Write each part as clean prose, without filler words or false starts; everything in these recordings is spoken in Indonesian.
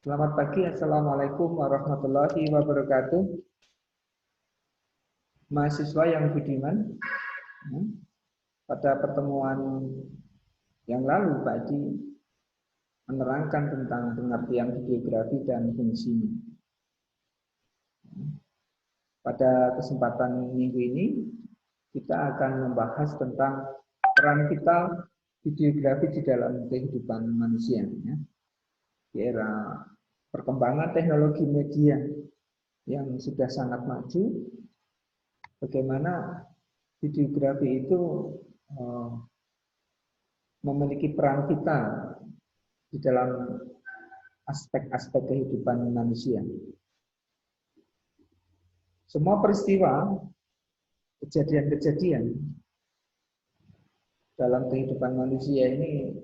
Selamat pagi, Assalamualaikum warahmatullahi wabarakatuh. Mahasiswa yang budiman, pada pertemuan yang lalu Pak Adi menerangkan tentang pengertian videografi dan fungsinya. Pada kesempatan minggu ini, kita akan membahas tentang peran vital videografi di dalam kehidupan manusia. Di era perkembangan teknologi media yang sudah sangat maju, bagaimana videografi itu memiliki peran vital di dalam aspek-aspek kehidupan manusia. Semua peristiwa, kejadian-kejadian dalam kehidupan manusia ini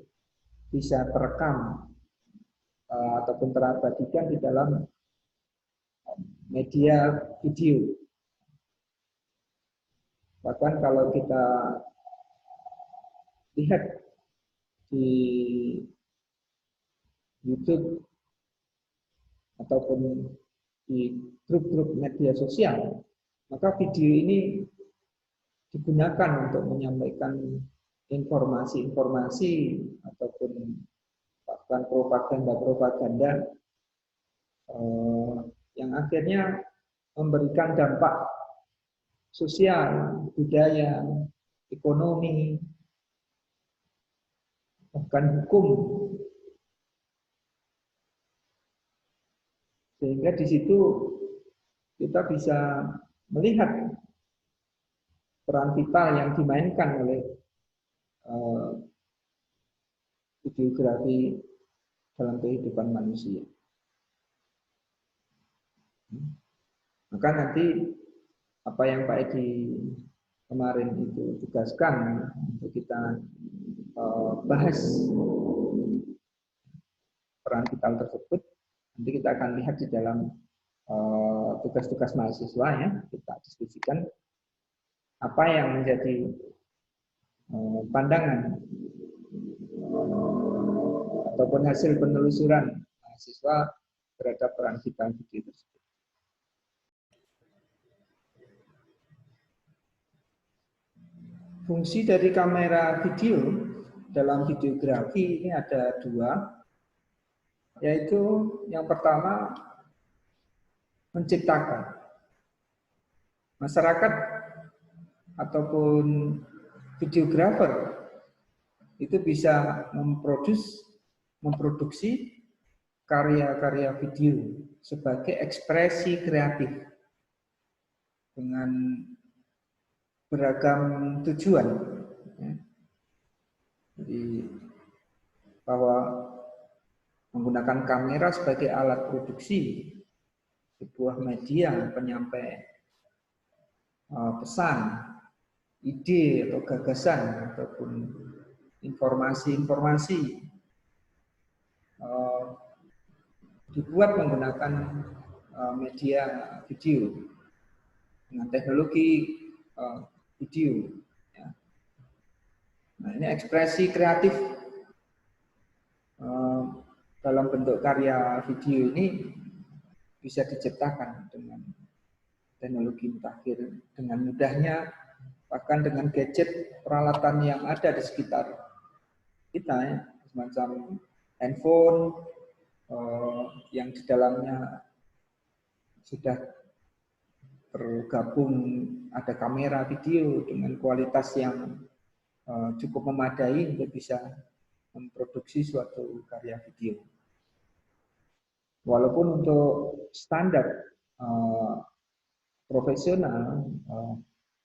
bisa terekam ataupun terabadikan di dalam media video. Bahkan kalau kita lihat di YouTube ataupun di grup-grup media sosial, maka video ini digunakan untuk menyampaikan informasi-informasi ataupun bahkan propaganda-propaganda yang akhirnya memberikan dampak sosial, budaya, ekonomi, bahkan hukum. Sehingga di situ kita bisa melihat peran vital yang dimainkan oleh videografi dalam kehidupan manusia. Maka nanti apa yang Pak Edi kemarin itu tugaskan untuk kita bahas peran vital tersebut, nanti kita akan lihat di dalam tugas-tugas mahasiswa, ya, kita diskusikan apa yang menjadi pandangan ataupun hasil penelusuran mahasiswa terhadap peran vital video tersebut. Fungsi dari kamera video dalam videografi ini ada dua, yaitu yang pertama menciptakan. Masyarakat ataupun videografer itu bisa memproduksi karya-karya video sebagai ekspresi kreatif dengan beragam tujuan. Jadi bahwa menggunakan kamera sebagai alat produksi sebuah media penyampai pesan, ide atau gagasan ataupun informasi-informasi dibuat menggunakan media video dengan teknologi video. Nah, ini ekspresi kreatif dalam bentuk karya video ini bisa diciptakan dengan teknologi mutakhir dengan mudahnya, bahkan dengan gadget peralatan yang ada di sekitar kita, ya, semacam handphone yang di dalamnya sudah tergabung ada kamera video dengan kualitas yang cukup memadai untuk bisa memproduksi suatu karya video. Walaupun untuk standar profesional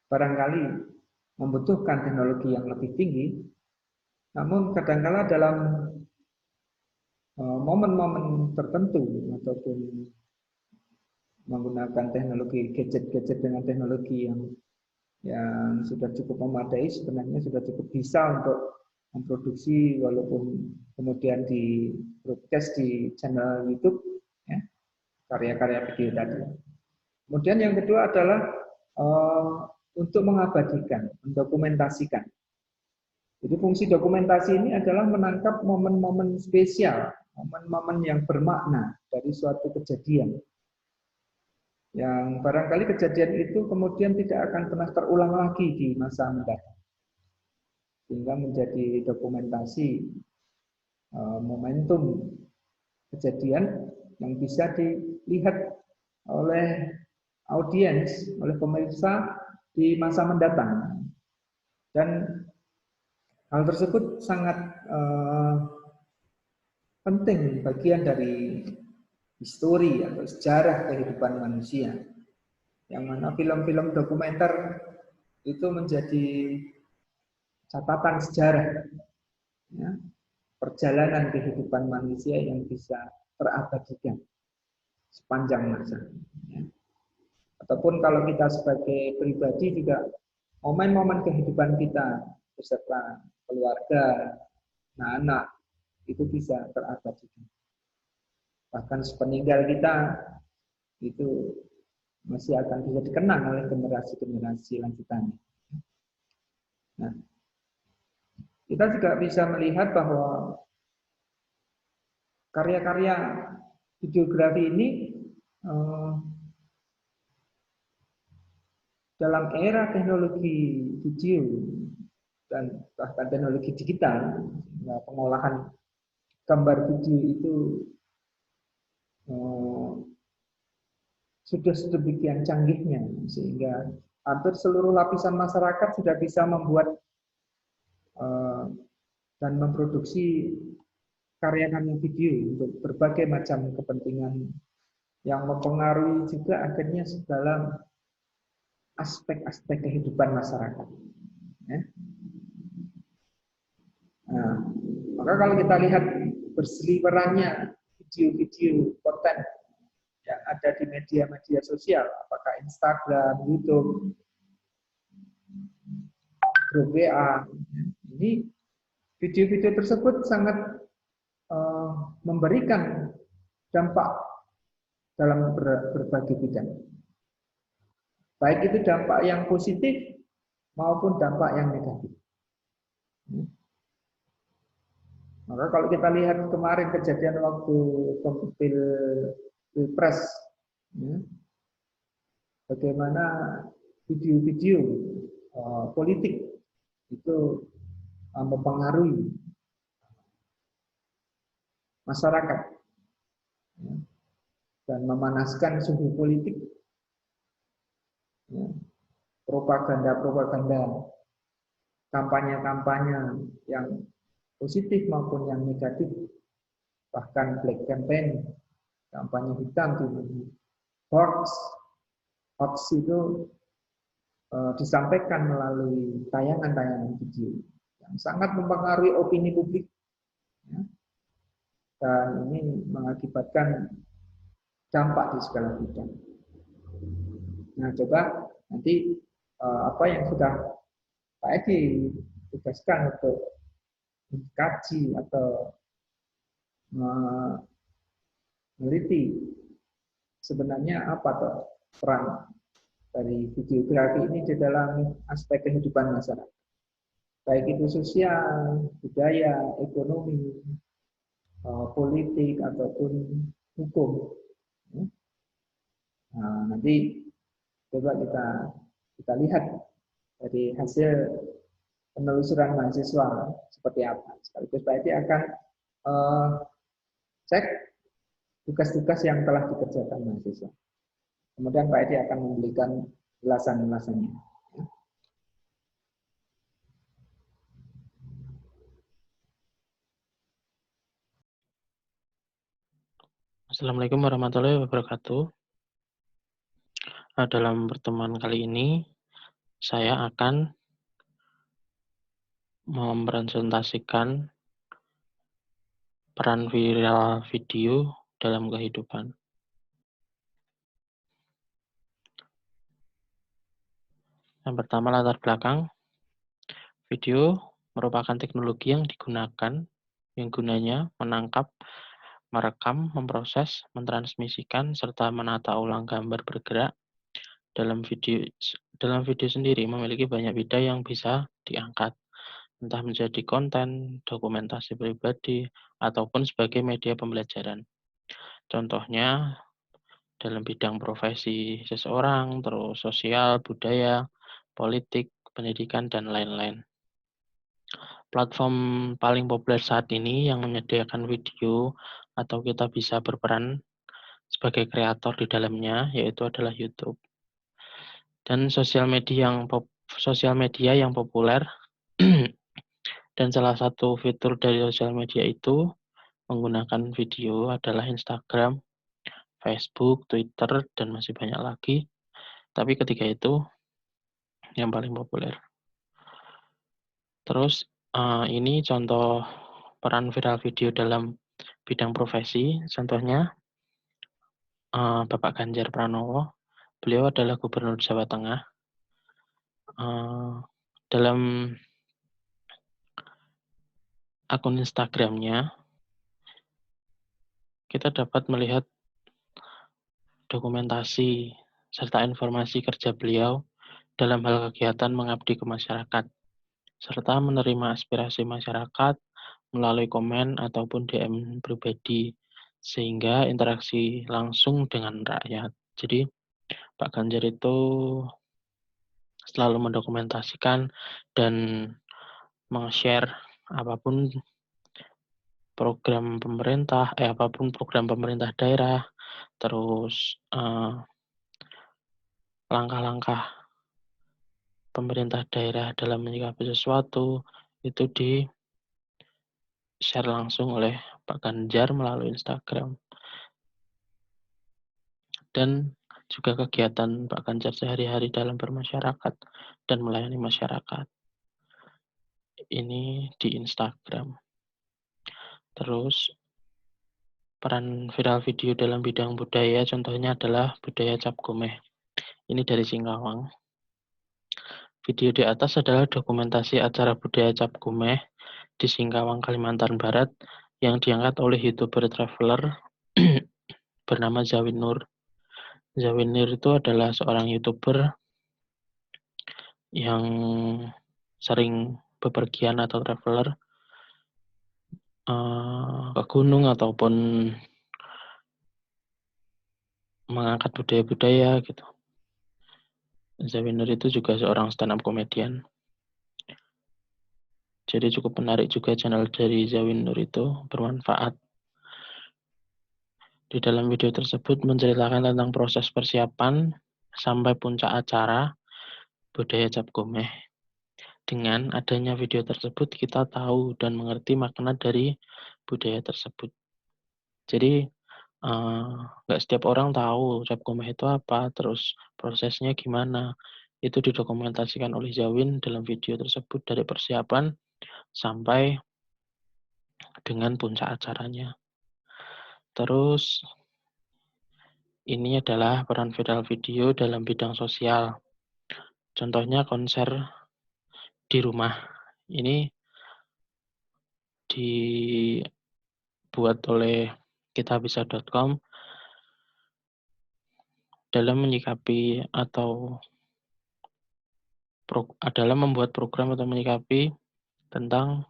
barangkali membutuhkan teknologi yang lebih tinggi, namun kadang-kala dalam momen-momen tertentu ataupun menggunakan teknologi gadget-gadget dengan teknologi yang sudah cukup memadai, sebenarnya sudah cukup bisa untuk memproduksi walaupun kemudian di broadcast di channel YouTube, ya, karya-karya video tadi. Kemudian yang kedua adalah untuk mengabadikan, mendokumentasikan. Jadi fungsi dokumentasi ini adalah menangkap momen-momen spesial momen-momen yang bermakna dari suatu kejadian. Yang barangkali kejadian itu kemudian tidak akan pernah terulang lagi di masa mendatang. Sehingga menjadi dokumentasi momentum kejadian yang bisa dilihat oleh audiens, oleh pemirsa di masa mendatang. Dan hal tersebut sangat penting, bagian dari histori atau sejarah kehidupan manusia. Yang mana film-film dokumenter itu menjadi catatan sejarah, ya, perjalanan kehidupan manusia yang bisa terabadikan sepanjang masa. Ya. Ataupun kalau kita sebagai pribadi juga momen-momen kehidupan kita beserta keluarga, anak-anak itu bisa terabadikan. Bahkan sepeninggal kita itu masih akan bisa dikenang oleh generasi-generasi lanjutannya. Nah, kita juga bisa melihat bahwa karya-karya videografi ini dalam era teknologi video dan bahkan teknologi digital, pengolahan gambar video itu sudah sedemikian canggihnya sehingga hampir seluruh lapisan masyarakat sudah bisa membuat dan memproduksi karya-karya video untuk berbagai macam kepentingan yang mempengaruhi juga akhirnya segala aspek-aspek kehidupan masyarakat. Ya. Nah, maka kalau kita lihat berseliwerannya video-video konten yang ada di media-media sosial, apakah Instagram, YouTube, grup WA, ini video-video tersebut sangat memberikan dampak dalam berbagai bidang. Baik itu dampak yang positif maupun dampak yang negatif. Maka kalau kita lihat kemarin kejadian waktu Pilpres, ya, bagaimana video-video politik itu mempengaruhi masyarakat, ya, dan memanaskan suhu politik, ya, propaganda-propaganda, kampanye-kampanye yang positif maupun yang negatif, bahkan black campaign, kampanye hitam, hoax itu disampaikan melalui tayangan-tayangan video yang sangat mempengaruhi opini publik, ya, dan ini mengakibatkan dampak di segala bidang. Nah, coba nanti apa yang sudah Pak Edi tugaskan untuk mengkaji atau meneliti sebenarnya apa toh peran dari videografi ini di dalam aspek kehidupan masyarakat, baik itu sosial, budaya, ekonomi, politik ataupun hukum. Nah, nanti coba kita lihat dari hasil penelusuran mahasiswa seperti apa. Sekaligus Pak Edi akan cek tugas-tugas yang telah dikerjakan mahasiswa. Kemudian Pak Edi akan memberikan ulasan-ulasannya. Assalamualaikum warahmatullahi wabarakatuh. Dalam pertemuan kali ini, saya akan mempresentasikan peran viral video dalam kehidupan. Yang pertama, latar belakang. Video merupakan teknologi yang digunakan, yang gunanya menangkap, merekam, memproses, mentransmisikan, serta menata ulang gambar bergerak. Dalam video sendiri memiliki banyak bidang yang bisa diangkat. entah menjadi konten, dokumentasi pribadi, ataupun sebagai media pembelajaran. Contohnya dalam bidang profesi seseorang, terus sosial, budaya, politik, pendidikan, dan lain-lain. Platform paling populer saat ini yang menyediakan video atau kita bisa berperan sebagai kreator di dalamnya yaitu adalah YouTube. Dan sosial media yang populer dan salah satu fitur dari sosial media itu menggunakan video adalah Instagram, Facebook, Twitter, dan masih banyak lagi. Tapi ketiga itu yang paling populer. Terus ini contoh peran viral video dalam bidang profesi. Contohnya Bapak Ganjar Pranowo. Beliau adalah Gubernur Jawa Tengah. Dalam akun Instagramnya kita dapat melihat dokumentasi serta informasi kerja beliau dalam hal kegiatan mengabdi ke masyarakat, serta menerima aspirasi masyarakat melalui komen ataupun DM pribadi, sehingga interaksi langsung dengan rakyat. Jadi, Pak Ganjar itu selalu mendokumentasikan dan meng-share apapun apapun program pemerintah daerah, terus langkah-langkah pemerintah daerah dalam menyikapi sesuatu itu di-share langsung oleh Pak Ganjar melalui Instagram. Dan juga kegiatan Pak Ganjar sehari-hari dalam bermasyarakat dan melayani masyarakat. Ini di Instagram. Terus peran viral video dalam bidang budaya contohnya adalah budaya Cap Gomeh. Ini dari Singkawang. Video di atas adalah dokumentasi acara budaya Cap Gomeh di Singkawang, Kalimantan Barat yang diangkat oleh YouTuber traveler bernama Zawin Nur. Zawin Nur itu adalah seorang YouTuber yang sering bepergian atau traveler ke gunung ataupun mengangkat budaya-budaya gitu. Zawin Nur itu juga seorang stand-up comedian. Jadi cukup menarik juga channel dari Zawin Nur itu, bermanfaat. Di dalam video tersebut menceritakan tentang proses persiapan sampai puncak acara budaya Cap Gomeh. Dengan adanya video tersebut kita tahu dan mengerti makna dari budaya tersebut. Jadi nggak setiap orang tahu Cap Gomeh itu apa, terus prosesnya gimana. Itu didokumentasikan oleh Zawin dalam video tersebut dari persiapan sampai dengan puncak acaranya. Terus ini adalah peran viral video dalam bidang sosial. Contohnya konser di rumah. Ini dibuat oleh kitabisa.com dalam menyikapi atau dalam membuat program atau menyikapi tentang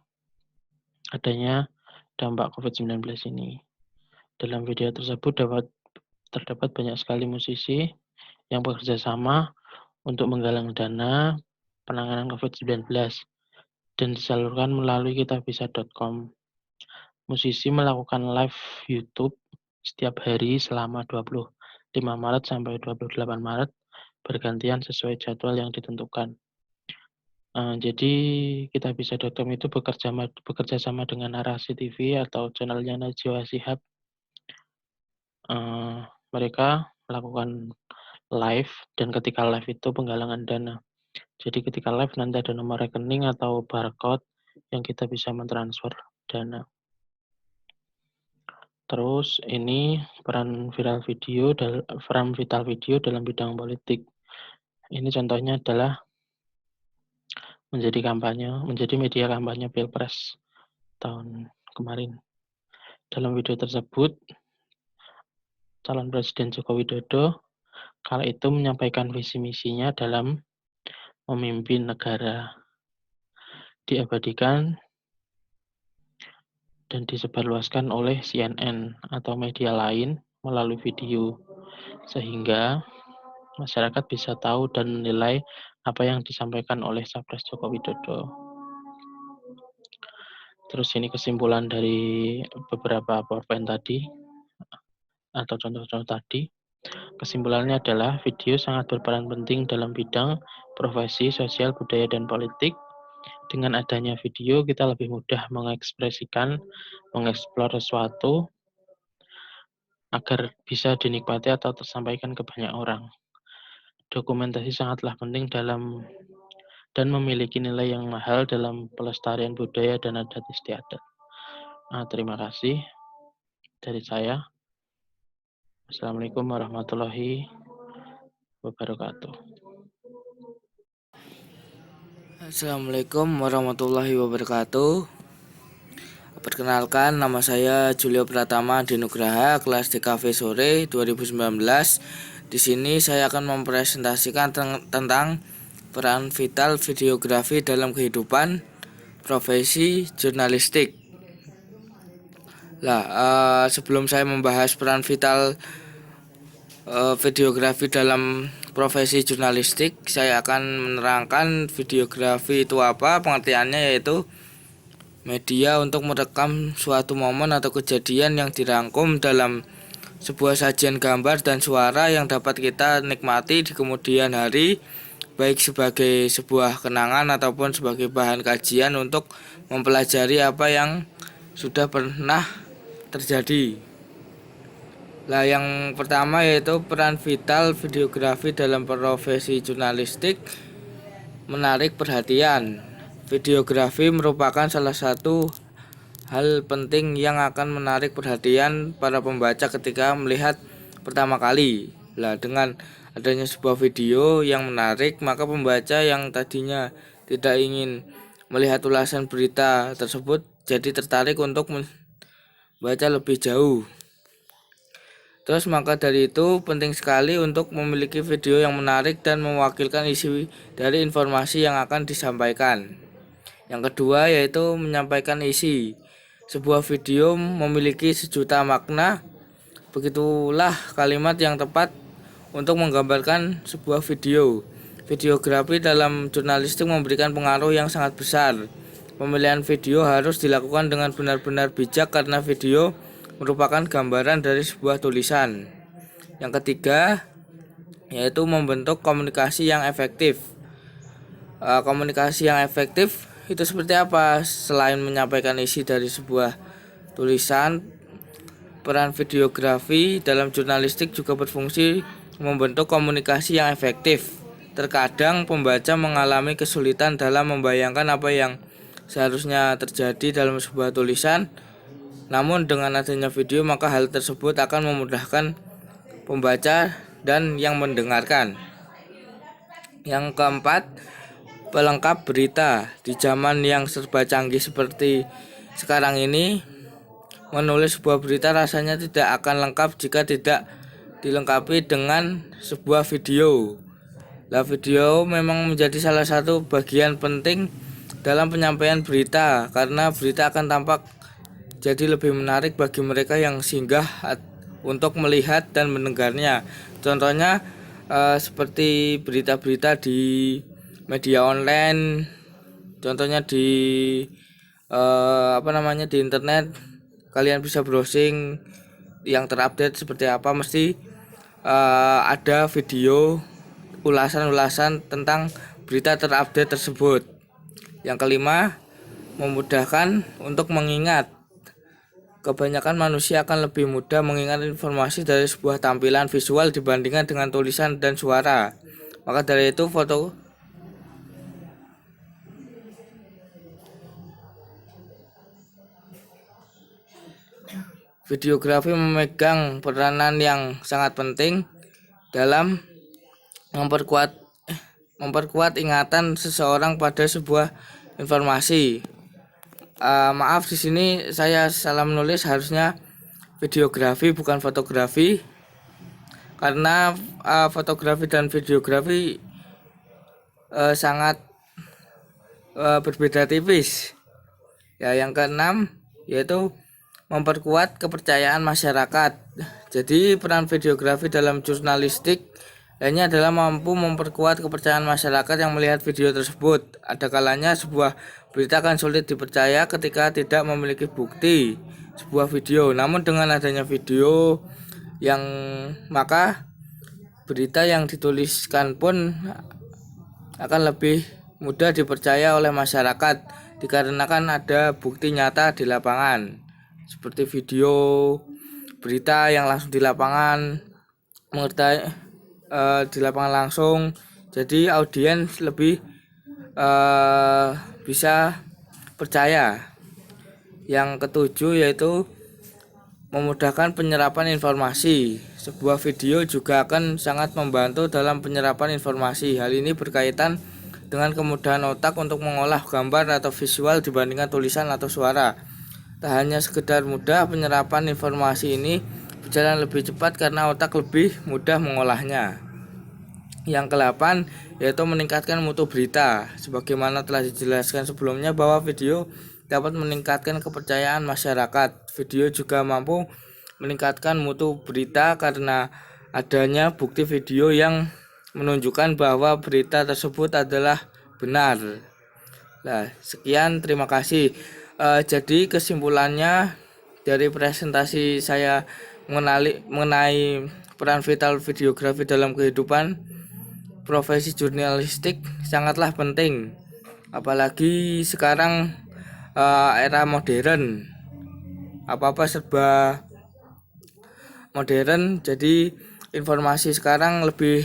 adanya dampak COVID-19 ini. Dalam video tersebut terdapat banyak sekali musisi yang bekerja sama untuk menggalang dana penanganan COVID-19 dan disalurkan melalui kitabisa.com. Musisi melakukan live YouTube setiap hari selama 25 Maret sampai 28 Maret bergantian sesuai jadwal yang ditentukan. Jadi kitabisa.com itu bekerja sama dengan Narasi TV atau channelnya Najwa Shihab. Mereka melakukan live dan ketika live itu penggalangan dana. Jadi ketika live nanti ada nomor rekening atau barcode yang kita bisa mentransfer dana. Terus ini peran viral video dalam bidang politik. Ini contohnya adalah menjadi media kampanye Pilpres tahun kemarin. Dalam video tersebut, calon Presiden Joko Widodo kala itu menyampaikan visi misinya dalam memimpin negara. diabadikan dan disebarluaskan oleh CNN atau media lain melalui video, sehingga masyarakat bisa tahu dan menilai apa yang disampaikan oleh Capres Joko Widodo. Terus ini kesimpulan dari beberapa PowerPoint tadi, atau contoh-contoh tadi. Kesimpulannya adalah video sangat berperan penting dalam bidang profesi, sosial, budaya, dan politik. Dengan adanya video, kita lebih mudah mengekspresikan, mengeksplor sesuatu agar bisa dinikmati atau tersampaikan ke banyak orang. Dokumentasi sangatlah penting dalam dan memiliki nilai yang mahal dalam pelestarian budaya dan adat istiadat. Terima kasih dari saya. Assalamualaikum warahmatullahi wabarakatuh. Assalamualaikum warahmatullahi wabarakatuh. Perkenalkan, nama saya Julio Pratama Dinugraha, kelas DKV sore 2019. Di sini saya akan mempresentasikan tentang peran vital videografi dalam kehidupan profesi jurnalistik. Sebelum saya membahas peran vital videografi dalam profesi jurnalistik, saya akan menerangkan videografi itu apa. Pengertiannya yaitu media untuk merekam suatu momen atau kejadian yang dirangkum dalam sebuah sajian gambar dan suara yang dapat kita nikmati di kemudian hari, baik sebagai sebuah kenangan ataupun sebagai bahan kajian untuk mempelajari apa yang sudah pernah terjadi. Yang pertama yaitu peran vital videografi dalam profesi jurnalistik, menarik perhatian. Videografi merupakan salah satu hal penting yang akan menarik perhatian para pembaca ketika melihat pertama kali. Dengan adanya sebuah video yang menarik, maka pembaca yang tadinya tidak ingin melihat ulasan berita tersebut jadi tertarik untuk membaca lebih jauh. Terus maka dari itu penting sekali untuk memiliki video yang menarik dan mewakilkan isi dari informasi yang akan disampaikan. Yang kedua yaitu menyampaikan isi. Sebuah video memiliki sejuta makna. Begitulah kalimat yang tepat untuk menggambarkan sebuah video. Videografi dalam jurnalistik memberikan pengaruh yang sangat besar. Pemilihan video harus dilakukan dengan benar-benar bijak karena video merupakan gambaran dari sebuah tulisan. Yang ketiga yaitu membentuk komunikasi yang efektif. Komunikasi yang efektif itu seperti apa? Selain menyampaikan isi dari sebuah tulisan, peran videografi dalam jurnalistik juga berfungsi membentuk komunikasi yang efektif. Terkadang pembaca mengalami kesulitan dalam membayangkan apa yang seharusnya terjadi dalam sebuah tulisan. Namun dengan adanya video maka hal tersebut akan memudahkan pembaca dan yang mendengarkan. Yang keempat, pelengkap berita. Di zaman yang serba canggih seperti sekarang ini, menulis sebuah berita rasanya tidak akan lengkap jika tidak dilengkapi dengan sebuah video. Video memang menjadi salah satu bagian penting dalam penyampaian berita karena berita akan tampak jadi lebih menarik bagi mereka yang singgah untuk melihat dan mendengarnya. Contohnya seperti berita-berita di media online, contohnya di di internet. Kalian bisa browsing yang terupdate seperti apa, mesti ada video ulasan-ulasan tentang berita terupdate tersebut. Yang kelima, memudahkan untuk mengingat. Kebanyakan manusia akan lebih mudah mengingat informasi dari sebuah tampilan visual dibandingkan dengan tulisan dan suara. Maka dari itu videografi memegang peranan yang sangat penting dalam memperkuat ingatan seseorang pada sebuah informasi. Maaf, di sini saya salah menulis, harusnya videografi bukan fotografi, karena fotografi dan videografi sangat berbeda tipis. Ya, yang keenam yaitu memperkuat kepercayaan masyarakat. Jadi peran videografi dalam jurnalistik lainnya adalah mampu memperkuat kepercayaan masyarakat yang melihat video tersebut. Ada kalanya sebuah berita akan sulit dipercaya ketika tidak memiliki bukti sebuah video. Namun dengan adanya video maka berita yang dituliskan pun akan lebih mudah dipercaya oleh masyarakat dikarenakan ada bukti nyata di lapangan. Seperti video berita yang langsung di lapangan, di lapangan langsung, jadi audiens lebih bisa percaya. Yang ketujuh yaitu memudahkan penyerapan informasi. Sebuah video juga akan sangat membantu dalam penyerapan informasi. Hal ini berkaitan dengan kemudahan otak untuk mengolah gambar atau visual dibandingkan tulisan atau suara. Tak hanya sekedar mudah, penyerapan informasi ini berjalan lebih cepat karena otak lebih mudah mengolahnya. Yang ke-8 yaitu meningkatkan mutu berita. Sebagaimana telah dijelaskan sebelumnya bahwa video dapat meningkatkan kepercayaan masyarakat. Video juga mampu meningkatkan mutu berita karena adanya bukti video yang menunjukkan bahwa berita tersebut adalah benar. Nah, sekian, terima kasih. Jadi kesimpulannya dari presentasi saya mengenai peran vital videografi dalam kehidupan profesi jurnalistik sangatlah penting, apalagi sekarang era modern, apa-apa serba modern, jadi informasi sekarang lebih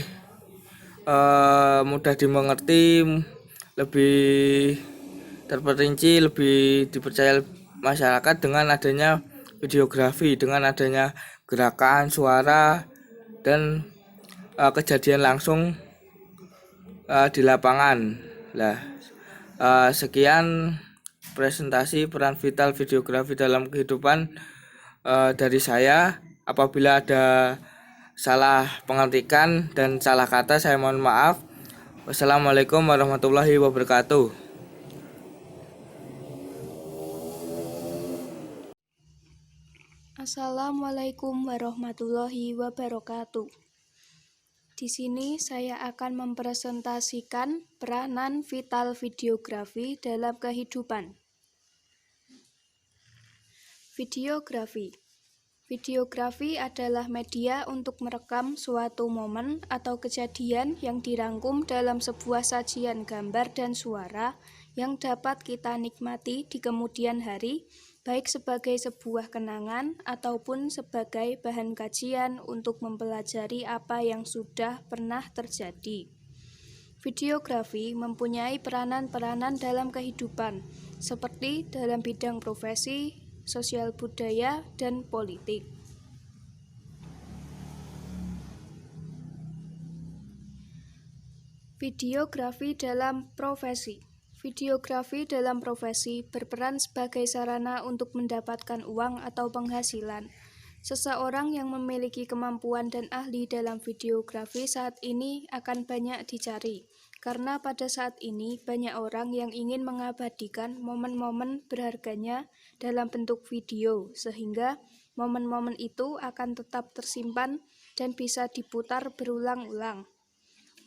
mudah dimengerti, lebih terperinci, lebih dipercaya masyarakat dengan adanya videografi, dengan adanya gerakan, suara, dan kejadian langsung di lapangan. Nah, sekian presentasi peran vital videografi dalam kehidupan dari saya. Apabila ada salah pengertian dan salah kata, saya mohon maaf. Wassalamualaikum warahmatullahi wabarakatuh. Assalamualaikum warahmatullahi wabarakatuh. Di sini saya akan mempresentasikan peranan vital videografi dalam kehidupan. Videografi. Videografi adalah media untuk merekam suatu momen atau kejadian yang dirangkum dalam sebuah sajian gambar dan suara yang dapat kita nikmati di kemudian hari, baik sebagai sebuah kenangan ataupun sebagai bahan kajian untuk mempelajari apa yang sudah pernah terjadi. Videografi mempunyai peranan-peranan dalam kehidupan, seperti dalam bidang profesi, sosial budaya, dan politik. Videografi dalam profesi. Videografi dalam profesi berperan sebagai sarana untuk mendapatkan uang atau penghasilan. Seseorang yang memiliki kemampuan dan ahli dalam videografi saat ini akan banyak dicari, karena pada saat ini banyak orang yang ingin mengabadikan momen-momen berharganya dalam bentuk video, sehingga momen-momen itu akan tetap tersimpan dan bisa diputar berulang-ulang.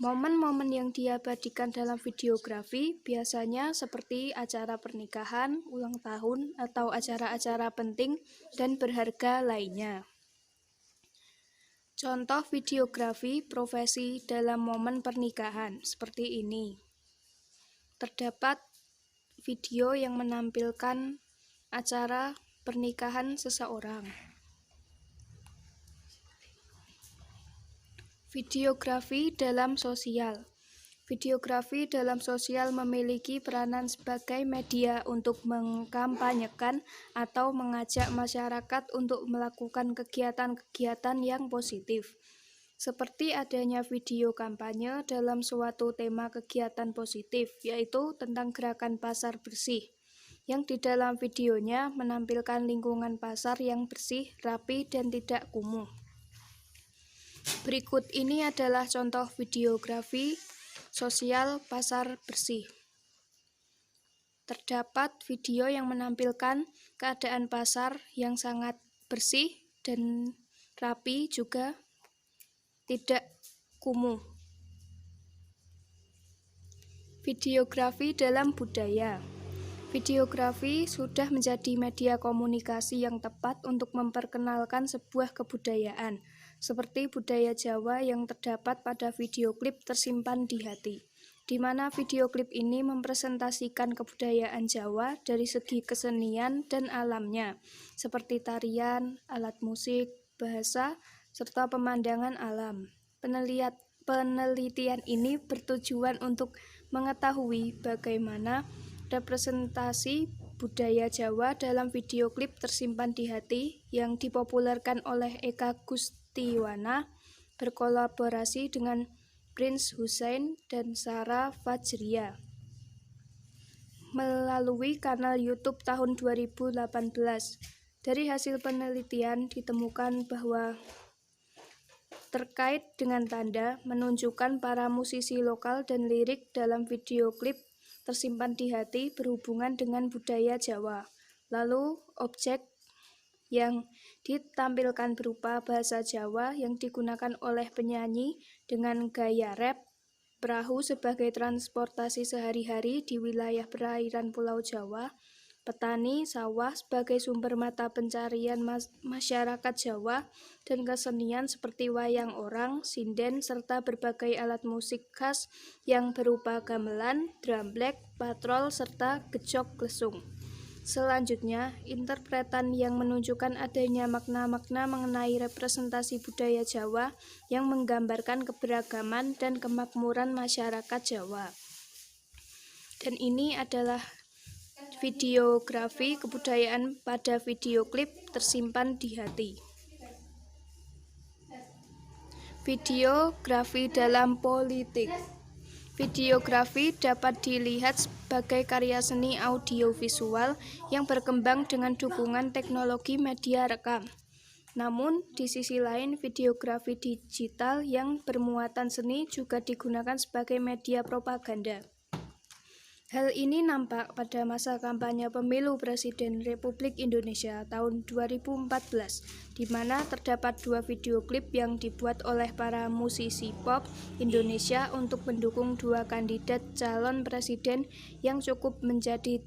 Momen-momen yang diabadikan dalam videografi biasanya seperti acara pernikahan, ulang tahun, atau acara-acara penting dan berharga lainnya. Contoh videografi profesi dalam momen pernikahan seperti ini. Terdapat video yang menampilkan acara pernikahan seseorang. Videografi dalam sosial. Videografi dalam sosial memiliki peranan sebagai media untuk mengkampanyekan atau mengajak masyarakat untuk melakukan kegiatan-kegiatan yang positif. Seperti adanya video kampanye dalam suatu tema kegiatan positif, yaitu tentang gerakan pasar bersih, yang di dalam videonya menampilkan lingkungan pasar yang bersih, rapi, dan tidak kumuh. Berikut ini adalah contoh videografi sosial pasar bersih. Terdapat video yang menampilkan keadaan pasar yang sangat bersih dan rapi, juga tidak kumuh. Videografi dalam budaya. Videografi sudah menjadi media komunikasi yang tepat untuk memperkenalkan sebuah kebudayaan, seperti budaya Jawa yang terdapat pada video klip Tersimpan di Hati, di mana video klip ini mempresentasikan kebudayaan Jawa dari segi kesenian dan alamnya, seperti tarian, alat musik, bahasa, serta pemandangan alam. Penelitian ini bertujuan untuk mengetahui bagaimana representasi budaya Jawa dalam video klip Tersimpan di Hati yang dipopulerkan oleh Eka Gustiwana berkolaborasi dengan Prince Hussein dan Sarah Fajria melalui kanal YouTube tahun 2018. Dari hasil penelitian ditemukan bahwa terkait dengan tanda menunjukkan para musisi lokal dan lirik dalam video klip Tersimpan di Hati berhubungan dengan budaya Jawa. Lalu objek yang ditampilkan berupa bahasa Jawa yang digunakan oleh penyanyi dengan gaya rap, perahu sebagai transportasi sehari-hari di wilayah perairan Pulau Jawa, petani, sawah sebagai sumber mata pencarian masyarakat Jawa, dan kesenian seperti wayang orang, sinden, serta berbagai alat musik khas yang berupa gamelan, drumblek, patrol, serta gejok glesung. Selanjutnya, interpretan yang menunjukkan adanya makna-makna mengenai representasi budaya Jawa yang menggambarkan keberagaman dan kemakmuran masyarakat Jawa. Dan ini adalah videografi kebudayaan pada video klip Tersimpan di Hati. Videografi dalam politik. Videografi dapat dilihat sebagai karya seni audiovisual yang berkembang dengan dukungan teknologi media rekam. Namun, di sisi lain, videografi digital yang bermuatan seni juga digunakan sebagai media propaganda. Hal ini nampak pada masa kampanye pemilu Presiden Republik Indonesia tahun 2014, di mana terdapat 2 video klip yang dibuat oleh para musisi pop Indonesia untuk mendukung 2 kandidat calon presiden yang cukup menjadi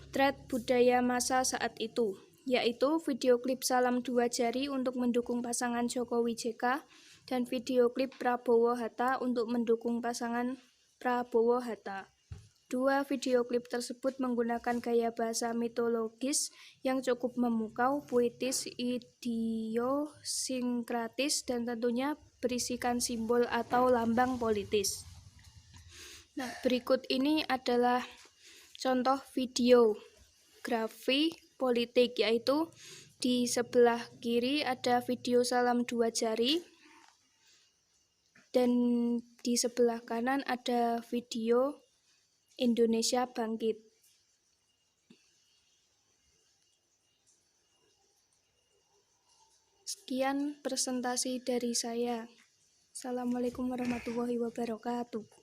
tren budaya masa saat itu, yaitu video klip Salam 2 Jari untuk mendukung pasangan Jokowi JK dan video klip Prabowo Hatta untuk mendukung pasangan Prabowo Hatta. 2 video klip tersebut menggunakan gaya bahasa mitologis yang cukup memukau, puitis, idiosinkratis, dan tentunya berisikan simbol atau lambang politis. Nah, berikut ini adalah contoh videografi politik, yaitu di sebelah kiri ada video Salam 2 Jari, dan di sebelah kanan ada video Indonesia Bangkit. Sekian presentasi dari saya. Assalamualaikum warahmatullahi wabarakatuh.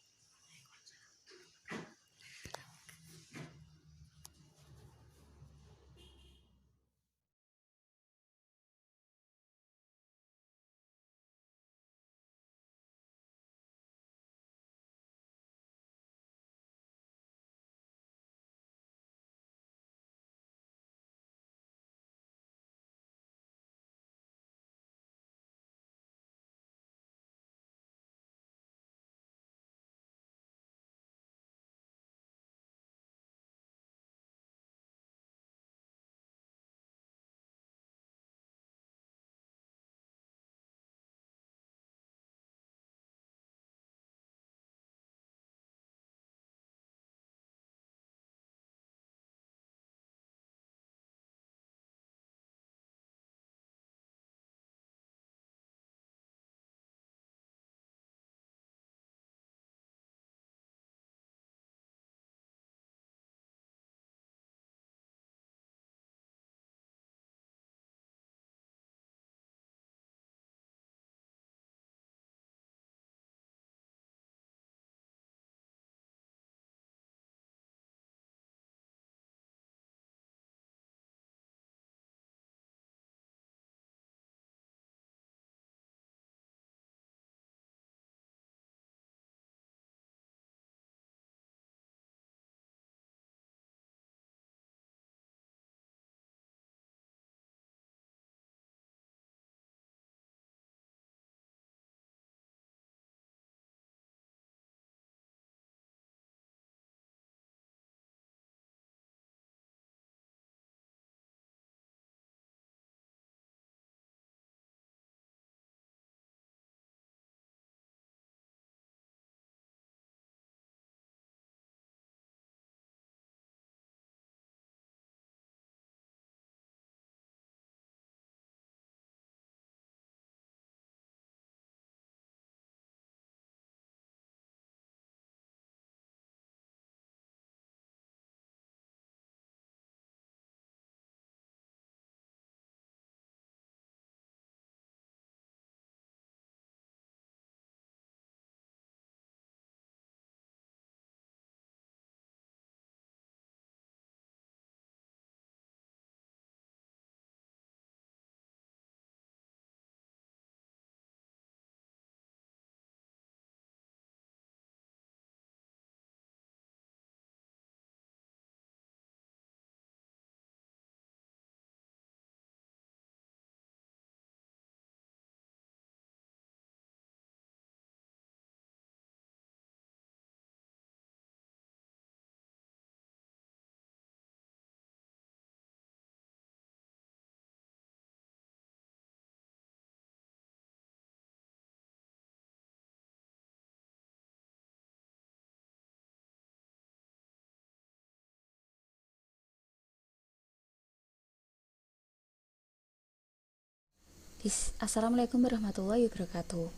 Assalamualaikum warahmatullahi wabarakatuh.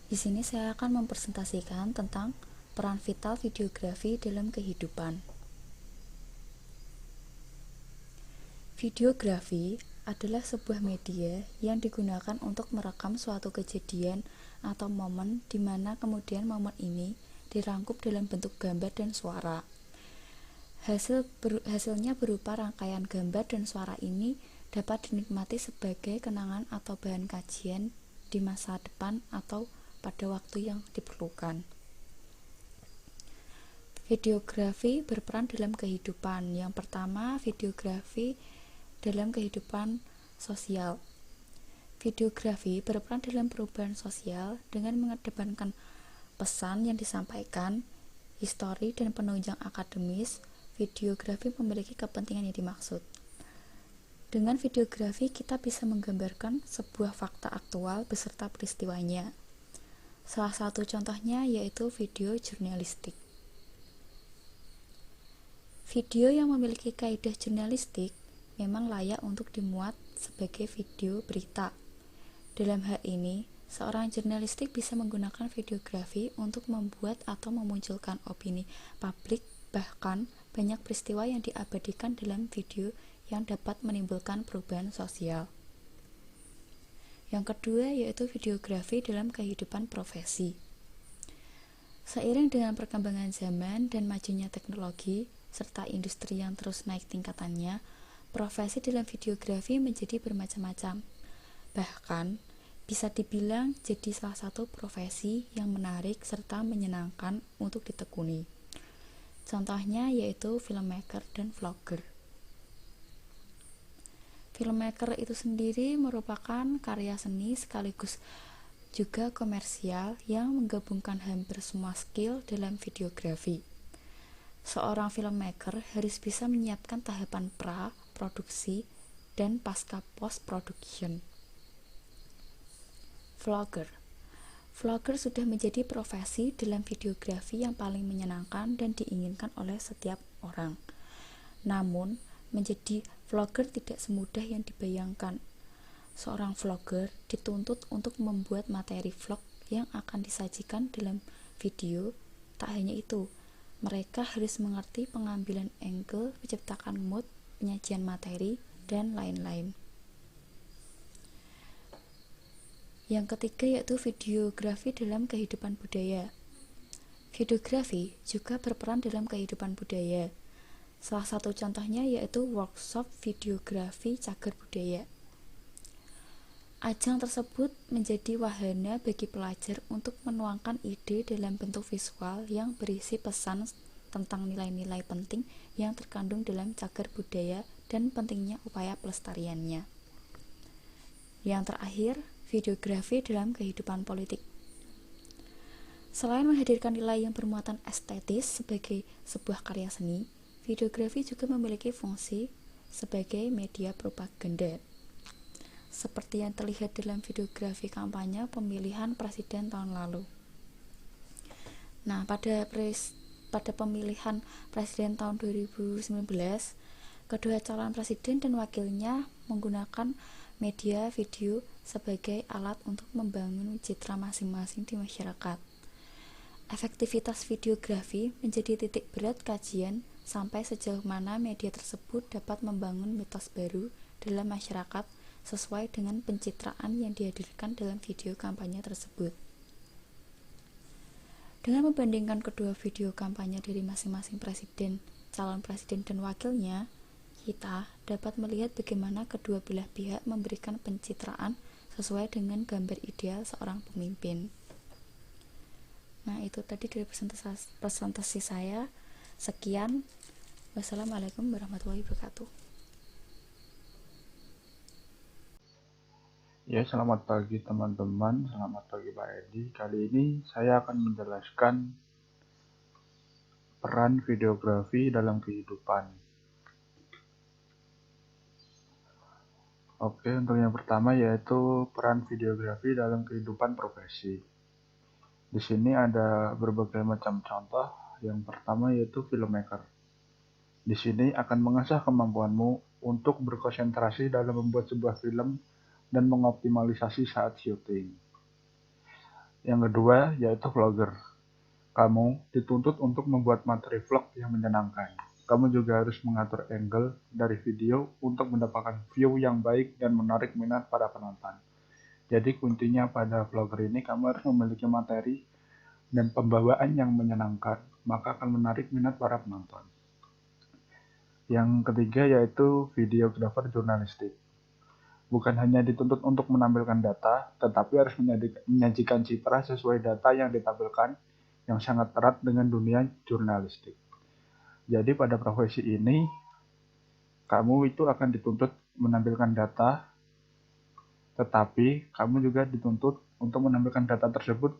Di sini saya akan mempresentasikan tentang peran vital videografi dalam kehidupan. Videografi adalah sebuah media yang digunakan untuk merekam suatu kejadian atau momen di mana kemudian momen ini dirangkum dalam bentuk gambar dan suara. Hasilnya berupa rangkaian gambar dan suara ini dapat dinikmati sebagai kenangan atau bahan kajian di masa depan atau pada waktu yang diperlukan. Videografi berperan dalam kehidupan. Yang pertama, videografi dalam kehidupan sosial. Videografi berperan dalam perubahan sosial dengan mengedepankan pesan yang disampaikan, histori dan penunjang akademis. Videografi memiliki kepentingan yang dimaksud. Dengan videografi kita bisa menggambarkan sebuah fakta aktual beserta peristiwanya. Salah satu contohnya yaitu video jurnalistik. Video yang memiliki kaidah jurnalistik memang layak untuk dimuat sebagai video berita. Dalam hal ini, seorang jurnalistik bisa menggunakan videografi untuk membuat atau memunculkan opini publik, bahkan banyak peristiwa yang diabadikan dalam video yang dapat menimbulkan perubahan sosial. Yang kedua yaitu videografi dalam kehidupan profesi. Seiring dengan perkembangan zaman dan majunya teknologi serta industri yang terus naik tingkatannya, profesi dalam videografi menjadi bermacam-macam. Bahkan bisa dibilang jadi salah satu profesi yang menarik serta menyenangkan untuk ditekuni. Contohnya yaitu filmmaker dan vlogger. Filmmaker itu sendiri merupakan karya seni sekaligus juga komersial yang menggabungkan hampir semua skill dalam videografi. Seorang filmmaker harus bisa menyiapkan tahapan pra-produksi dan pasca post-production. Vlogger sudah menjadi profesi dalam videografi yang paling menyenangkan dan diinginkan oleh setiap orang. Namun, menjadi vlogger tidak semudah yang dibayangkan. Seorang vlogger dituntut untuk membuat materi vlog yang akan disajikan dalam video. Tak hanya itu, mereka harus mengerti pengambilan angle, menciptakan mood, penyajian materi, dan lain-lain. Yang ketiga yaitu videografi dalam kehidupan budaya. Videografi juga berperan dalam kehidupan budaya. Salah satu contohnya yaitu workshop videografi cagar budaya. Ajang tersebut menjadi wahana bagi pelajar untuk menuangkan ide dalam bentuk visual yang berisi pesan tentang nilai-nilai penting yang terkandung dalam cagar budaya dan pentingnya upaya pelestariannya. Yang terakhir, videografi dalam kehidupan politik. Selain menghadirkan nilai yang bermuatan estetis sebagai sebuah karya seni, videografi juga memiliki fungsi sebagai media propaganda. Seperti yang terlihat dalam videografi kampanye pemilihan presiden tahun lalu. Nah, pada pemilihan presiden tahun 2019, kedua calon presiden dan wakilnya menggunakan media video sebagai alat untuk membangun citra masing-masing di masyarakat. Efektivitas videografi menjadi titik berat kajian sampai sejauh mana media tersebut dapat membangun mitos baru dalam masyarakat sesuai dengan pencitraan yang dihadirkan dalam video kampanye tersebut. Dengan membandingkan kedua video kampanye dari masing-masing presiden, calon presiden dan wakilnya, kita dapat melihat bagaimana kedua belah pihak memberikan pencitraan sesuai dengan gambar ideal seorang pemimpin. Nah, itu tadi dari presentasi saya. Sekian. Wassalamualaikum warahmatullahi wabarakatuh. Ya, selamat pagi teman-teman, selamat pagi Pak Edi. Kali ini saya akan menjelaskan peran videografi dalam kehidupan. Oke, untuk yang pertama yaitu peran videografi dalam kehidupan profesi. Di sini ada berbagai macam contoh. Yang pertama yaitu filmmaker. Di sini akan mengasah kemampuanmu untuk berkonsentrasi dalam membuat sebuah film dan mengoptimalisasi saat syuting. Yang kedua yaitu vlogger. Kamu dituntut untuk membuat materi vlog yang menyenangkan. Kamu juga harus mengatur angle dari video untuk mendapatkan view yang baik dan menarik minat para penonton. Jadi kuncinya pada vlogger ini kamu harus memiliki materi dan pembawaan yang menyenangkan, maka akan menarik minat para penonton. Yang ketiga yaitu videographer jurnalistik. Bukan hanya dituntut untuk menampilkan data, tetapi harus menyajikan citra sesuai data yang ditampilkan yang sangat erat dengan dunia jurnalistik. Jadi pada profesi ini, kamu itu akan dituntut menampilkan data, tetapi kamu juga dituntut untuk menampilkan data tersebut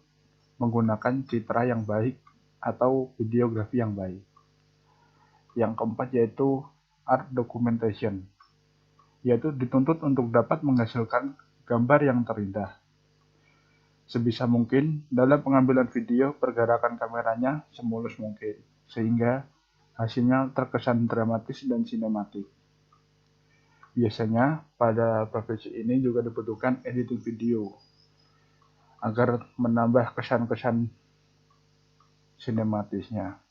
menggunakan citra yang baik atau videografi yang baik. Yang keempat yaitu art documentation, yaitu dituntut untuk dapat menghasilkan gambar yang terindah. Sebisa mungkin, dalam pengambilan video, pergerakan kameranya semulus mungkin, sehingga hasilnya terkesan dramatis dan sinematik. Biasanya, pada profesi ini juga dibutuhkan editing video, agar menambah kesan-kesan sinematisnya.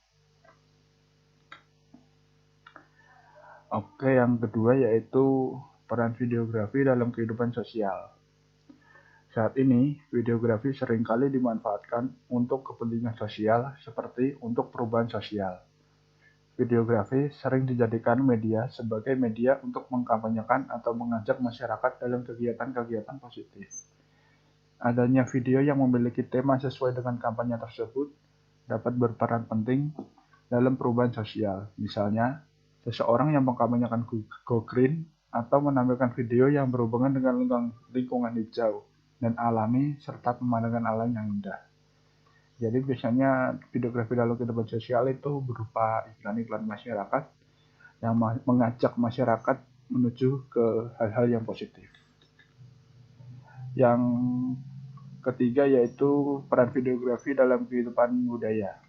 Oke, yang kedua yaitu peran videografi dalam kehidupan sosial. Saat ini, videografi seringkali dimanfaatkan untuk kepentingan sosial seperti untuk perubahan sosial. Videografi sering dijadikan media sebagai media untuk mengkampanyekan atau mengajak masyarakat dalam kegiatan-kegiatan positif. Adanya video yang memiliki tema sesuai dengan kampanye tersebut dapat berperan penting dalam perubahan sosial. Misalnya, seseorang yang mengkampanyekan Go Green atau menampilkan video yang berhubungan dengan lingkungan hijau dan alami serta pemandangan alam yang indah. Jadi biasanya videografi dalam kehidupan sosial itu berupa iklan-iklan masyarakat yang mengajak masyarakat menuju ke hal-hal yang positif. Yang ketiga yaitu peran videografi dalam kehidupan budaya.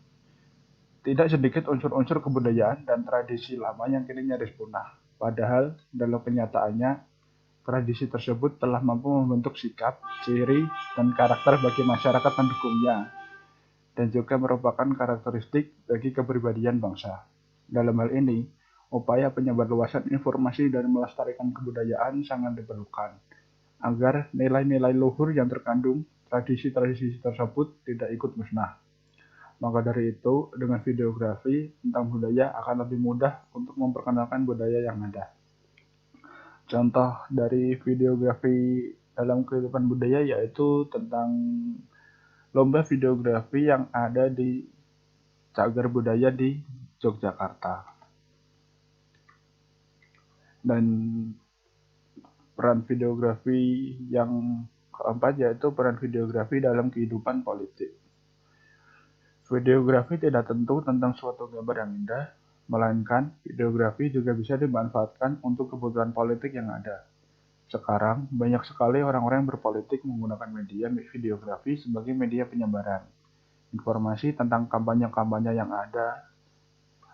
Tidak sedikit unsur-unsur kebudayaan dan tradisi lama yang kini nyaris punah. Padahal dalam kenyataannya tradisi tersebut telah mampu membentuk sikap, ciri, dan karakter bagi masyarakat pendukungnya, dan juga merupakan karakteristik bagi kepribadian bangsa. Dalam hal ini, upaya penyebarluasan informasi dan melestarikan kebudayaan sangat diperlukan, agar nilai-nilai luhur yang terkandung tradisi-tradisi tersebut tidak ikut musnah. Maka dari itu, dengan videografi tentang budaya akan lebih mudah untuk memperkenalkan budaya yang ada. Contoh dari videografi dalam kehidupan budaya yaitu tentang lomba videografi yang ada di Cagar Budaya di Yogyakarta. Dan peran videografi yang keempat yaitu peran videografi dalam kehidupan politik. Videografi tidak tentu tentang suatu gambar yang indah, melainkan videografi juga bisa dimanfaatkan untuk kebutuhan politik yang ada. Sekarang, banyak sekali orang-orang yang berpolitik menggunakan media videografi sebagai media penyebaran informasi tentang kampanye-kampanye yang ada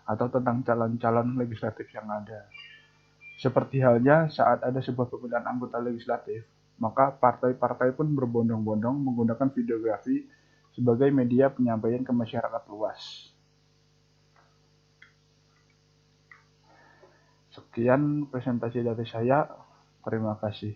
atau tentang calon-calon legislatif yang ada. Seperti halnya saat ada sebuah pemilihan anggota legislatif, maka partai-partai pun berbondong-bondong menggunakan videografi sebagai media penyampaian ke masyarakat luas. Sekian presentasi dari saya. Terima kasih.